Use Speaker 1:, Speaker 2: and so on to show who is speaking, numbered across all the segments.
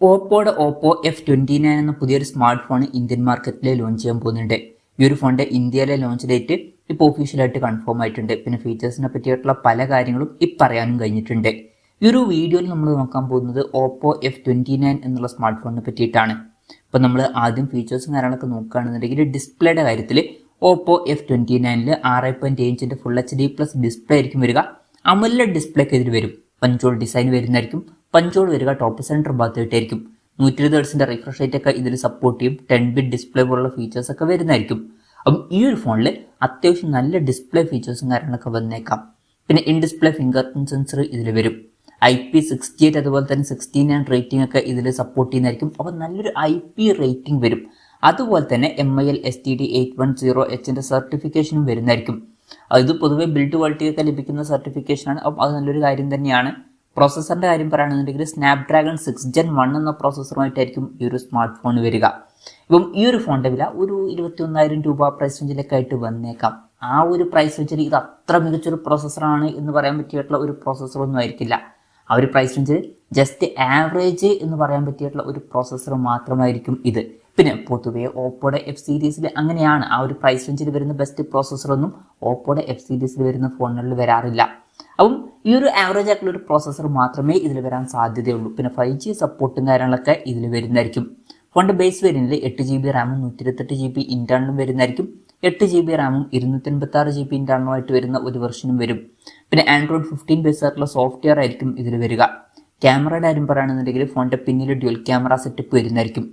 Speaker 1: ഓപ്പോയുടെ Oppo F29 എന്ന പുതിയൊരു smart phone Indian മാർക്കറ്റിൽ ലോഞ്ച് ചെയ്യാൻ പോകുന്നുണ്ട്. ഈ ഒരു ഫോണിന്റെ ഇന്ത്യയിലെ ലോഞ്ച് ഡേറ്റ് ഇപ്പോൾ ഒഫീഷ്യലായിട്ട് കൺഫേം ആയിട്ടുണ്ട്. പിന്നെ ഫീച്ചേഴ്സിനെ പറ്റിയിട്ടുള്ള പല കാര്യങ്ങളും പറയാനും കഴിഞ്ഞിട്ടുണ്ട്. ഈ ഒരു വീഡിയോയിൽ നമ്മൾ നോക്കാൻ പോകുന്നത് ഓപ്പോ F29 എന്നുള്ള സ്മാർട്ട് ഫോണിനെ പറ്റിയിട്ടാണ്. അപ്പോൾ നമ്മൾ ആദ്യം ഫീച്ചേഴ്സും കാര്യങ്ങളൊക്കെ നോക്കുകയാണെന്നുണ്ടെങ്കിൽ ഡിസ്പ്ലേയുടെ കാര്യത്തിൽ ഓപ്പോ F29 6.7 ഇഞ്ചിൻ്റെ ഫുൾ HD+ ഡിസ്പ്ലേ ആയിരിക്കും വരിക. അമോലെഡ് ഡിസ്പ്ലേക്ക് ഇതിൽ വരും. പഞ്ചോൾ ഡിസൈൻ വരുന്നതായിരിക്കും. പഞ്ചോൾ വരിക ടോപ്പ് സെൻറ്റർ ഭാഗത്തായിട്ടായിരിക്കും. 120 ഹെർട്സിൻ്റെ റിഫ്രഷ് റേറ്റ് ഒക്കെ ഇതിൽ സപ്പോർട്ട് ചെയ്യും. 10-bit ഡിസ്പ്ലേ പോലുള്ള ഫീച്ചേഴ്സ് ഒക്കെ വരുന്നതായിരിക്കും. അപ്പം ഈ ഒരു ഫോണിൽ അത്യാവശ്യം നല്ല ഡിസ്പ്ലേ ഫീച്ചേഴ്സും കാര്യങ്ങളൊക്കെ വന്നേക്കാം. പിന്നെ in display finger print sensor ഇതിൽ വരും. IP68 അതുപോലെ തന്നെ 69 റേറ്റിംഗ് ഒക്കെ ഇതിൽ സപ്പോർട്ട് ചെയ്യുന്നതായിരിക്കും. അപ്പോൾ നല്ലൊരു IP റേറ്റിംഗ് വരും. അതുപോലെ തന്നെ MIL STD 810Hന്റെ സർട്ടിഫിക്കേഷനും വരുന്നതായിരിക്കും. ഇത് പൊതുവെ ബിൽഡ് ക്വാളിറ്റി ഒക്കെ ലഭിക്കുന്ന സർട്ടിഫിക്കേഷനാണ്. അപ്പം അത് നല്ലൊരു കാര്യം തന്നെയാണ്. പ്രോസസ്സറിൻ്റെ കാര്യം പറയുകയാണെന്നുണ്ടെങ്കിൽ സ്നാപ്ഡ്രാഗൺ 6 Gen 1 എന്ന പ്രോസസ്സറുമായിട്ടായിരിക്കും ഈ ഒരു സ്മാർട്ട് ഫോൺ വരിക. ഇപ്പം ഈ ഒരു ഫോണിൻ്റെ വില ഒരു 21,000 രൂപ പ്രൈസ് റേഞ്ചിലൊക്കെ ആയിട്ട് വന്നേക്കാം. ആ ഒരു പ്രൈസ് റേഞ്ചിൽ ഇത് അത്ര മികച്ചൊരു പ്രോസസ്സറാണ് എന്ന് പറയാൻ പറ്റിയിട്ടുള്ള ഒരു പ്രോസസ്സറൊന്നും ആയിരിക്കില്ല. ആ ഒരു പ്രൈസ് റേഞ്ചിൽ ജസ്റ്റ് ആവറേജ് എന്ന് പറയാൻ പറ്റിയിട്ടുള്ള ഒരു പ്രോസസ്സർ മാത്രമായിരിക്കും ഇത്. പിന്നെ പൊതുവെ ഓപ്പോയുടെ F സീരീസിൽ അങ്ങനെയാണ്. ആ ഒരു പ്രൈസ് റേഞ്ചിൽ വരുന്ന ബെസ്റ്റ് പ്രോസസ്സറൊന്നും ഓപ്പോയുടെ F സീരീസിൽ വരുന്ന ഫോണുകളിൽ വരാറില്ല. അപ്പം ഈ ഒരു ആവറേജ് ആയിട്ടുള്ള ഒരു പ്രോസസ്സർ മാത്രമേ ഇതിൽ വരാൻ സാധ്യതയുള്ളൂ. പിന്നെ 5G സപ്പോർട്ടും കാര്യങ്ങളൊക്കെ ഇതിൽ വരുന്നതായിരിക്കും. ഫോണിൻ്റെ ബേസ് വേരിയന്റിൽ 8GB റാമും 128GB ഇന്റേണലും വരുന്നതായിരിക്കും. 8GB റാമും 256GB ഇന്റേണലുമായിട്ട് വരുന്ന ഒരു വെർഷനും വരും. പിന്നെ Android 15 ബേസ് ആയിട്ടുള്ള സോഫ്റ്റ്വെയർ ആയിരിക്കും ഇതിൽ വരിക. ക്യാമറയുടെ കാര്യം പറയുകയാണെന്നുണ്ടെങ്കിൽ ഫോണിൻ്റെ പിന്നിൽ ഡ്യുവൽ ക്യാമറ സെറ്റപ്പ് വരുന്നതായിരിക്കും.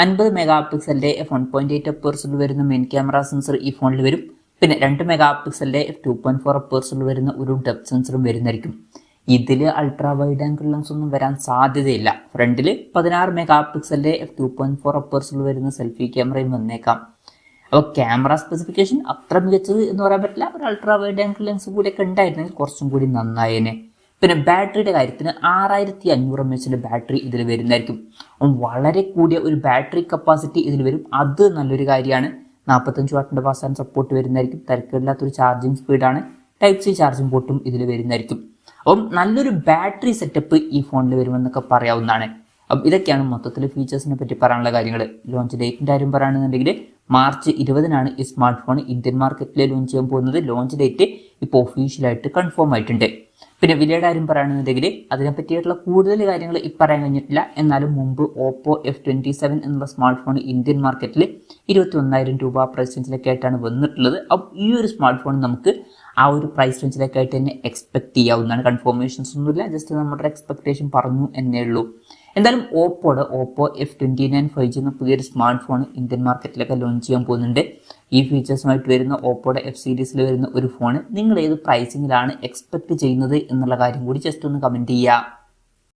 Speaker 1: 50 മെഗാപിക്സലിൻ്റെ f1.8 അപ്പേഴ്സിൽ വരുന്ന മെയിൻ ക്യാമറ സെൻസർ ഈ ഫോണിൽ വരും. പിന്നെ 2 മെഗാപിക്സലിൻ്റെ f2.4 അപ്പേഴ്സിൽ വരുന്ന ഒരു ഡെപ്ത് സെൻസറും വരുന്നതായിരിക്കും. ഇതിൽ അൾട്രാ വൈഡ് ആംഗിൾ ലെൻസ് ഒന്നും വരാൻ സാധ്യതയില്ല. ഫ്രണ്ടിൽ 16 മെഗാപിക്സലിൻ്റെ f2.4 അപ്പേഴ്സിൽ വരുന്ന സെൽഫി ക്യാമറയും വന്നേക്കാം. അപ്പോൾ ക്യാമറ സ്പെസിഫിക്കേഷൻ അത്ര മികച്ചത് എന്ന് പറയാൻ പറ്റില്ല. ഒരു അൾട്രാ വൈഡ് ആംഗിൾ ലെൻസ് കൂടിയൊക്കെ ഉണ്ടായിരുന്നെങ്കിൽ കുറച്ചും കൂടി നന്നായേനെ. പിന്നെ ബാറ്ററിയുടെ കാര്യത്തിന് 6500 mAh ബാറ്ററി ഇതിൽ വരുന്നതായിരിക്കും. വളരെ കൂടിയ ഒരു ബാറ്ററി കപ്പാസിറ്റി ഇതിൽ വരും. അത് നല്ലൊരു കാര്യമാണ്. 45 വാട്ടിൻ്റെ ഫാസ്റ്റ് ചാർജ് സപ്പോർട്ട് വരുന്നതായിരിക്കും. തിരക്കില്ലാത്തൊരു ചാർജിങ് സ്പീഡാണ്. Type-C ചാർജിങ് പോർട്ടും ഇതിൽ വരുന്നതായിരിക്കും. അപ്പം നല്ലൊരു ബാറ്ററി സെറ്റപ്പ് ഈ ഫോണിൽ വരുമെന്നൊക്കെ പറയാവുന്നതാണ്. അപ്പം ഇതൊക്കെയാണ് മൊത്തത്തിൽ ഫീച്ചേഴ്സിനെ പറ്റി പറയാനുള്ള കാര്യങ്ങൾ. ലോഞ്ച് ഡേറ്റിൻ്റെ കാര്യം പറയുകയാണെന്നുണ്ടെങ്കിൽ മാർച്ച് 20 ഈ സ്മാർട്ട് ഫോൺ ഇന്ത്യൻ മാർക്കറ്റിൽ ലോഞ്ച് ചെയ്യാൻ പോകുന്നത്. ലോഞ്ച് ഡേറ്റ് ഇപ്പോൾ ഒഫീഷ്യലായിട്ട് കൺഫേം ആയിട്ടുണ്ട്. പിന്നെ വിലയുടെ കാര്യം പറയുകയാണെന്നുണ്ടെങ്കിൽ അതിനെ പറ്റിയിട്ടുള്ള കൂടുതൽ കാര്യങ്ങൾ പറയാൻ കഴിഞ്ഞിട്ടില്ല. എന്നാലും മുമ്പ് ഓപ്പോ F27 എന്നുള്ള സ്മാർട്ട് ഫോൺ ഇന്ത്യൻ മാർക്കറ്റിൽ 21,000 രൂപ പ്രൈസ് റേഞ്ചിലൊക്കെ ആയിട്ടാണ് വന്നിട്ടുള്ളത്. അപ്പം ഈ ഒരു സ്മാർട്ട് ഫോൺ നമുക്ക് ആ ഒരു പ്രൈസ് റേഞ്ചിലൊക്കെ ആയിട്ട് തന്നെ എക്സ്പെക്ട് ചെയ്യാവുന്നതാണ്. കൺഫർമേഷൻസ് ഒന്നുമില്ല, ജസ്റ്റ് നമ്മുടെ എക്സ്പെക്ടേഷൻ പറഞ്ഞു എന്നേ ഉള്ളൂ. എന്തായാലും ഓപ്പോ F29 5G എന്ന പുതിയൊരു സ്മാർട്ട് ഫോൺ ഇന്ത്യൻ മാർക്കറ്റിലൊക്കെ ലോഞ്ച് ചെയ്യാൻ പോകുന്നുണ്ട്. ഈ ഫീച്ചേഴ്സുമായിട്ട് വരുന്ന ഓപ്പോയുടെ F സീരീസിൽ വരുന്ന ഒരു ഫോൺ നിങ്ങൾ ഏത് പ്രൈസിങ്ങിലാണ് എക്സ്പെക്ട് ചെയ്യുന്നത് എന്നുള്ള കാര്യം കൂടി ജസ്റ്റ് ഒന്ന് കമൻറ്റ് ചെയ്യുക.